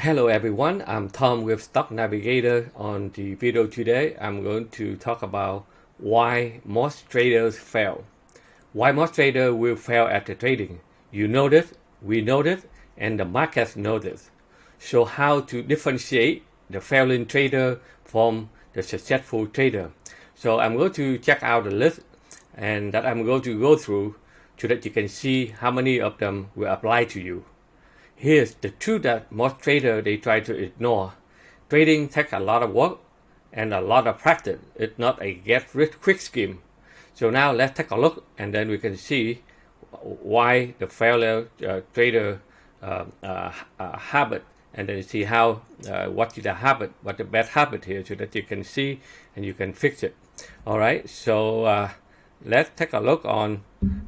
Hello everyone, I'm Tom with Stock Navigator. On the video today, I'm going to talk about why most traders fail. Why most traders will fail at the trading. You know this, we know this, and the markets know this. So how to differentiate the failing trader from the successful trader. So I'm going to check out the list and that I'm going to go through so that you can see how many of them will apply to you. Here's the truth that most traders they try to ignore. Trading takes a lot of work and a lot of practice. It's not a get-rich-quick scheme. So now let's take a look and then we can see why the failure trader habit, and then see how what is the habit, what the bad habit here, so that you can see and you can fix it. All right, so let's take a look on,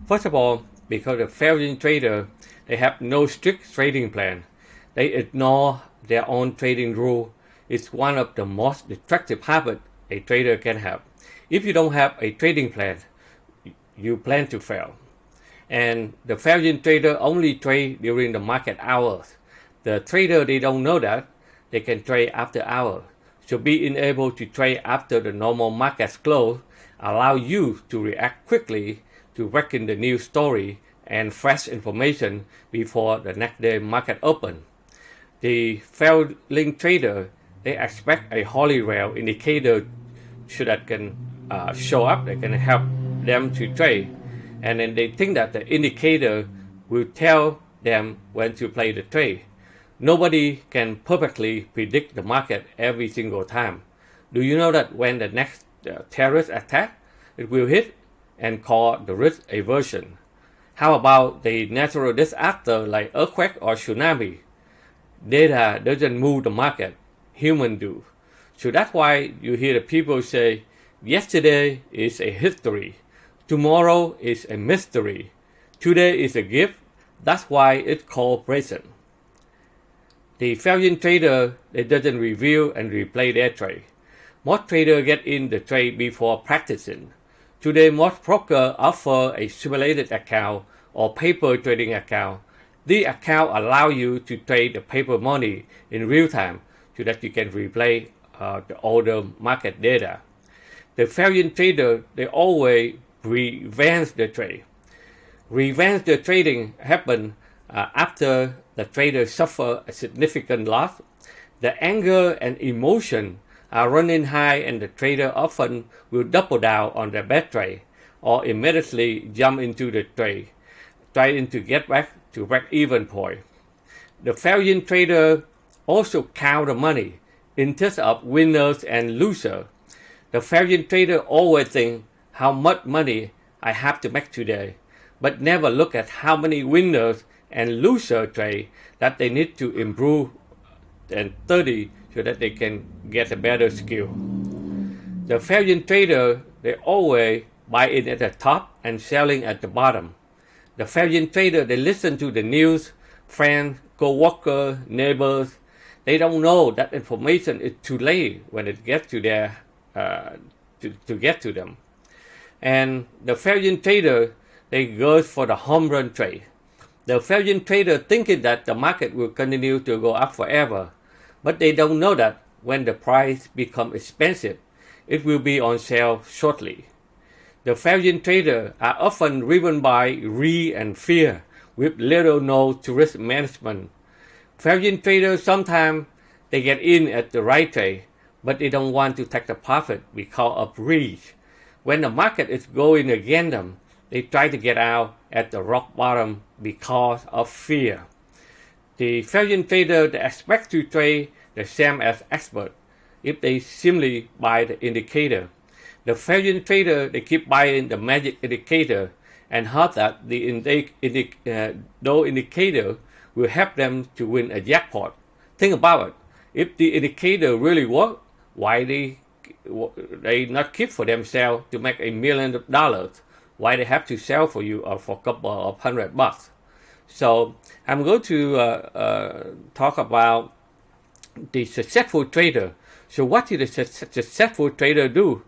first of all, because the failing trader, they have no strict trading plan. They ignore their own trading rule. It's one of the most destructive habits a trader can have. If you don't have a trading plan, you plan to fail. And the failing trader only trade during the market hours. The trader, they don't know that. They can trade after hours. So being able to trade after the normal market close allow you to react quickly to reckon the new story and fresh information before the next day market open. The failing trader, they expect a holy grail indicator so that can show up, that can help them to trade. And then they think that the indicator will tell them when to play the trade. Nobody can perfectly predict the market every single time. Do you know that when the next terrorist attack, it will hit and cause the risk aversion? How about the natural disaster like earthquake or tsunami? Data doesn't move the market, humans do. So that's why you hear the people say, yesterday is a history, tomorrow is a mystery, today is a gift, that's why it's called present. The failing trader, they doesn't review and replay their trade. Most traders get in the trade before practicing. Today, most brokers offer a simulated account or paper trading account. The account allows you to trade the paper money in real time so that you can replay the older market data. The failing trader, they always revenge the trade. Revenge the trading happens after the trader suffer a significant loss. The anger and emotion are running high, and the trader often will double down on the bad trade or immediately jump into the trade, trying to get back to break-even point. The failing trader also count the money in terms of winners and losers. The failing trader always think how much money I have to make today, but never look at how many winners and loser trade that they need to improve and study so that they can get a better skill. The failing trader, they always buy in at the top and selling at the bottom. The failing trader, they listen to the news, friends, co-workers, neighbors. They don't know that information is too late when it gets to their to get to them. And the failing trader, they go for the home run trade. The failing trader thinking that the market will continue to go up forever, but they don't know that when the price becomes expensive, it will be on sale shortly. The failing traders are often driven by greed and fear with little no to risk management. Failing traders sometimes they get in at the right trade, but they don't want to take the profit because of greed. When the market is going against them, they try to get out at the rock bottom because of fear. The failing trader, they expect to trade the same as expert if they simply buy the indicator. The failing trader, they keep buying the magic indicator and hope that the indicator will help them to win a jackpot. Think about it. If the indicator really works, why they not keep for themselves to make $1 million? Why they have to sell for you or for a couple of $100? So I'm going to talk about the successful trader. So what did the successful trader do?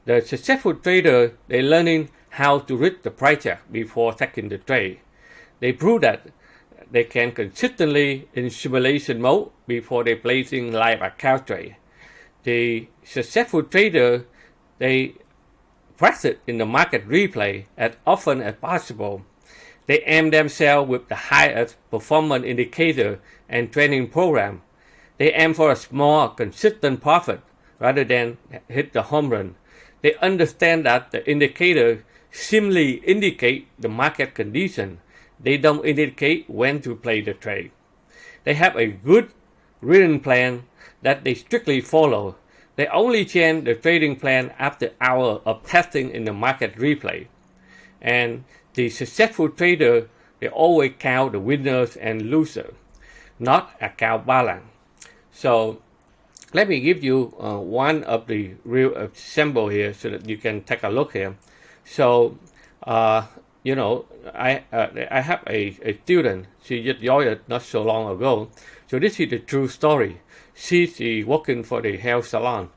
The successful trader, they're learning how to read the price chart before taking the trade. They prove that they can consistently in simulation mode before they placing live account trade. The successful trader, they practice in the market replay as often as possible. They aim themselves with the highest performance indicator and training program. They aim for a small, consistent profit rather than hit the home run. They understand that the indicator simply indicate the market condition. They don't indicate when to play the trade. They have a good written plan that they strictly follow. They only change the trading plan after hours of testing in the market replay. And the successful trader, they always count the winners and losers, not account balance. So let me give you one of the real example here so that you can take a look here. So, I have a student. She just joined not so long ago. So this is the true story. She's working for the hair salon.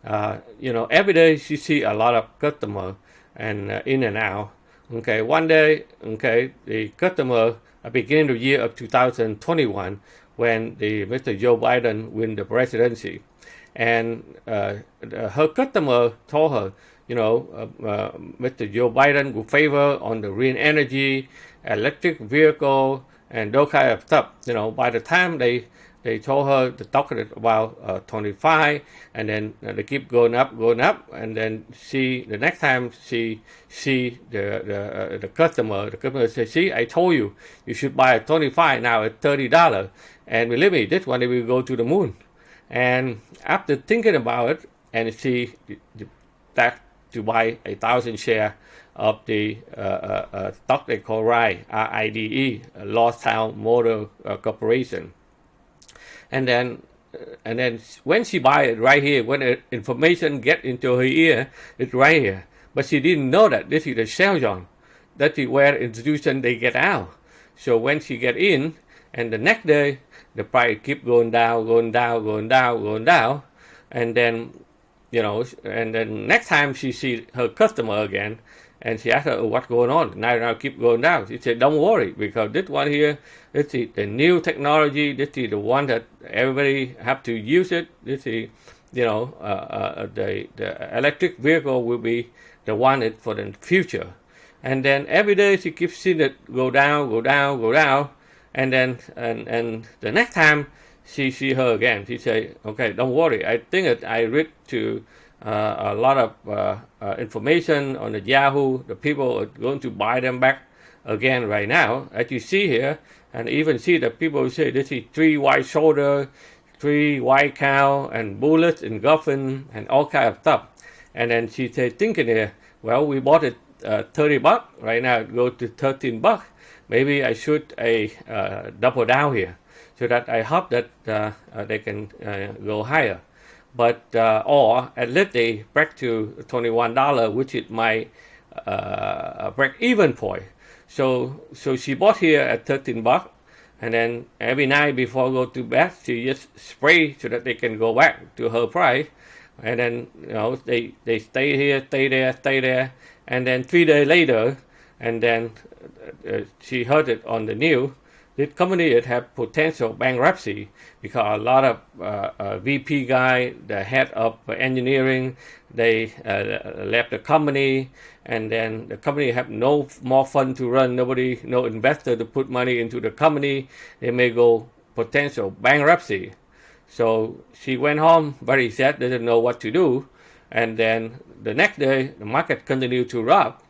Every day she see a lot of customer and in and out. Okay, one day, the customer at the beginning of the year of 2021, when Mr. Joe Biden win the presidency, and her customer told her, Mr. Joe Biden will favor on the green energy, electric vehicle, and those kind of stuff. By the time they told her to talk about 25, and then they keep going up, and then the next time she see the customer says, see, I told you should buy a 25 now at $30, and believe me, this one they will go to the moon. And after thinking about it, and she back to buy 1,000 share of the stock they call RIDE, RIDE, Lordstown Motor Corporation. And then when she buy it right here, when the information get into her ear, it's right here. But she didn't know that this is the sell zone. That is where institution they get out. So when she get in, and the next day, the price keep going down, and then, and then next time she see her customer again, and she asked her, oh, what's going on? Now keep going down. She said, don't worry, because this one here, this is the new technology. This is the one that everybody have to use it. This is, the electric vehicle will be the one for the future. And then every day she keeps seeing it go down. And then and the next time she see her again, she say, okay, don't worry. I think I read to a lot of information on the Yahoo. The people are going to buy them back again right now, as you see here, and even see that people say this is 3 white shoulder, 3 white cow, and bullets engulfing, and all kind of stuff. And then she say, thinking here, well, we bought it $30 right now. It goes to $13. Maybe I should double down here, so that I hope that they can go higher. But or at least they break to $21, which is my break-even point. So she bought here at $13, and then every night before go to bed, she just spray so that they can go back to her price. And then they stay here, stay there, and then 3 days later, and then she heard it on the news. This company have potential bankruptcy because a lot of VP guy, the head of engineering, they left the company, and then the company have no more fund to run. No investor to put money into the company. They may go potential bankruptcy. So she went home very sad, didn't know what to do, and then the next day the market continued to drop.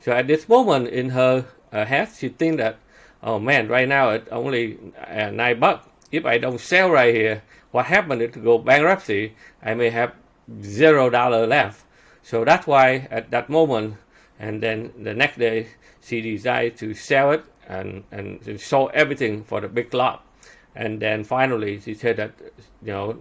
So at this moment in her head, she think that, oh man, right now it's only $9. If I don't sell right here, what happened if it go bankruptcy? I may have $0 left. So that's why at that moment, and then the next day, she decided to sell it and sold everything for the big lot. And then finally, she said that,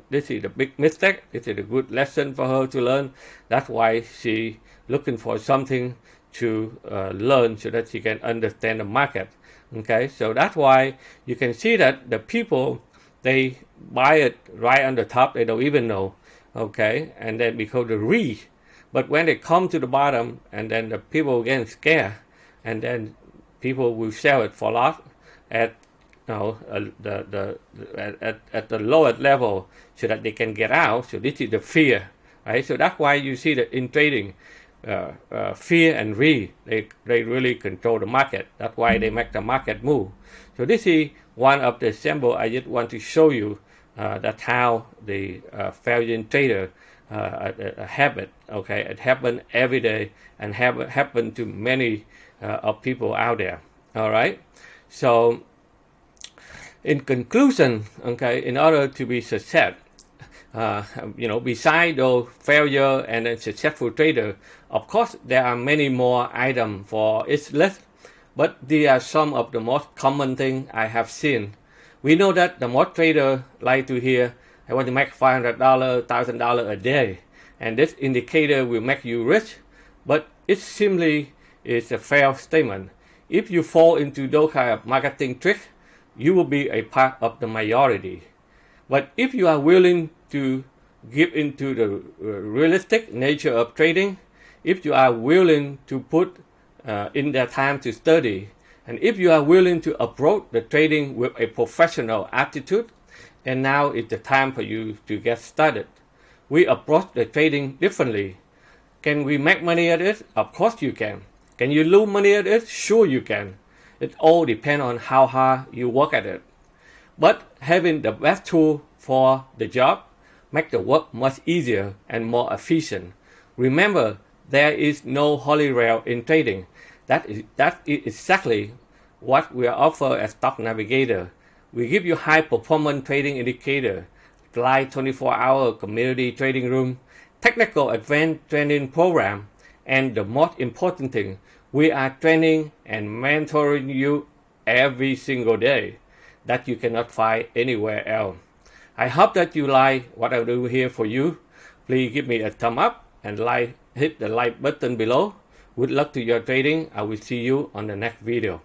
this is a big mistake. This is a good lesson for her to learn. That's why she looking for something to learn so that she can understand the market. Okay, so that's why you can see that the people, they buy it right on the top, they don't even know. Okay, and then because the reach, but when they come to the bottom, and then the people get scared, and then people will sell it for a lot at at the lowest level so that they can get out. So this is the fear, right? So that's why you see that in trading, fear and greed, they really control the market. That's why they make the market move. So this is one of the symbol I just want to show you. That's how the failure trader a habit. Okay, it happens every day and happen to many of people out there. All right. So in conclusion, okay, in order to be success, beside those failure and a successful trader, of course, there are many more items for each list, but these are some of the most common things I have seen. We know that the most traders like to hear, I want to make $500, $1,000 a day, and this indicator will make you rich, but it simply is a fair statement. If you fall into those kind of marketing tricks, you will be a part of the majority. But if you are willing to give into the realistic nature of trading, if you are willing to put in their time to study, and if you are willing to approach the trading with a professional attitude, and now is the time for you to get started. We approach the trading differently. Can we make money at it? Of course you can. Can you lose money at it? Sure you can. It all depends on how hard you work at it. But having the best tool for the job makes the work much easier and more efficient. Remember, there is no holy grail in trading. That is exactly what we offer as Stock Navigator. We give you high performance trading indicator, live 24-hour community trading room, technical advanced training program, and the most important thing, we are training and mentoring you every single day that you cannot find anywhere else. I hope that you like what I do here for you. Please give me a thumb up and hit the like button below. Good luck to your trading. I will see you on the next video.